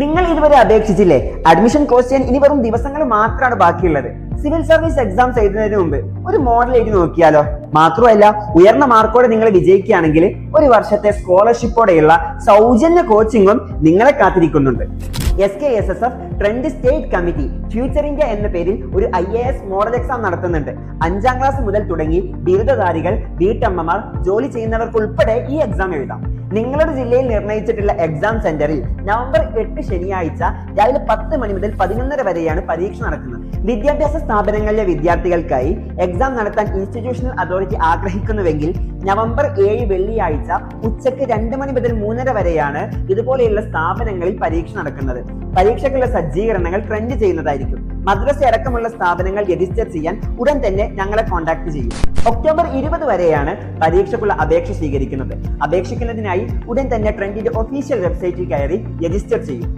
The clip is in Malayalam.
നിങ്ങൾ ഇതുവരെ അപേക്ഷിച്ചില്ലേ? അഡ്മിഷൻ ക്ലോസ് ചെയ്യാൻ ഇനി വെറും ദിവസങ്ങൾ മാത്രമാണ് ബാക്കിയുള്ളത്. സിവിൽ സർവീസ് എക്സാംസ് എഴുതുന്നതിന് മുമ്പ് ഒരു മോഡൽ എഴുതി നോക്കിയാലോ? മാത്രമല്ല, ഉയർന്ന മാർക്കോടെ നിങ്ങൾ വിജയിക്കുകയാണെങ്കിൽ ഒരു വർഷത്തെ സ്കോളർഷിപ്പോടെയുള്ള സൗജന്യ കോച്ചിങ്ങും നിങ്ങളെ കാത്തിരിക്കുന്നുണ്ട്. SKSSF trend state committee future India എന്ന പേരിൽ ഒരു IAS മോഡൽ എക്സാം നടത്തുന്നുണ്ട്. 5ാം ക്ലാസ് മുതൽ തുടങ്ങി ബിരുദധാരികൾ, വീട്ടമ്മമാർ, ജോലി ചെയ്യുന്നവർക്ക് ഉൾപ്പെടെ ഈ എക്സാം എഴുതാം. നിങ്ങളുടെ ജില്ലയിൽ നിർണയിച്ചിട്ടുള്ള എക്സാം സെന്ററിൽ നവംബർ 8 ശനിയാഴ്ച രാവിലെ 10 മണി മുതൽ 11:30 വരെയാണ് പരീക്ഷ നടക്കുന്നത്. വിദ്യാഭ്യാസ സ്ഥാപനങ്ങളിലെ വിദ്യാർത്ഥികൾക്കായി എക്സാം നടത്താൻ ഇൻസ്റ്റിറ്റ്യൂഷണൽ അതോറിറ്റി ആഗ്രഹിക്കുന്നുവെങ്കിൽ നവംബർ 7 വെള്ളിയാഴ്ച ഉച്ചയ്ക്ക് 2 മണി മുതൽ 3:30 വരെയാണ് ഇതുപോലെയുള്ള സ്ഥാപനങ്ങളിൽ പരീക്ഷ നടക്കുന്നത്. പരീക്ഷയ്ക്കുള്ള സജ്ജീകരണങ്ങൾ ട്രെൻഡ് ചെയ്യുന്നതായിരിക്കും. മദ്രസ അടക്കമുള്ള സ്ഥാപനങ്ങൾ രജിസ്റ്റർ ചെയ്യാൻ ഉടൻ തന്നെ ഞങ്ങളെ കോൺടാക്ട് ചെയ്യും. ഒക്ടോബർ 20 വരെയാണ് പരീക്ഷയ്ക്കുള്ള അപേക്ഷ സ്വീകരിക്കുന്നത്. അപേക്ഷിക്കുന്നതിനായി ഉടൻ തന്നെ ട്രെൻഡിന്റെ ഒഫീഷ്യൽ വെബ്സൈറ്റിൽ കയറി രജിസ്റ്റർ ചെയ്യും.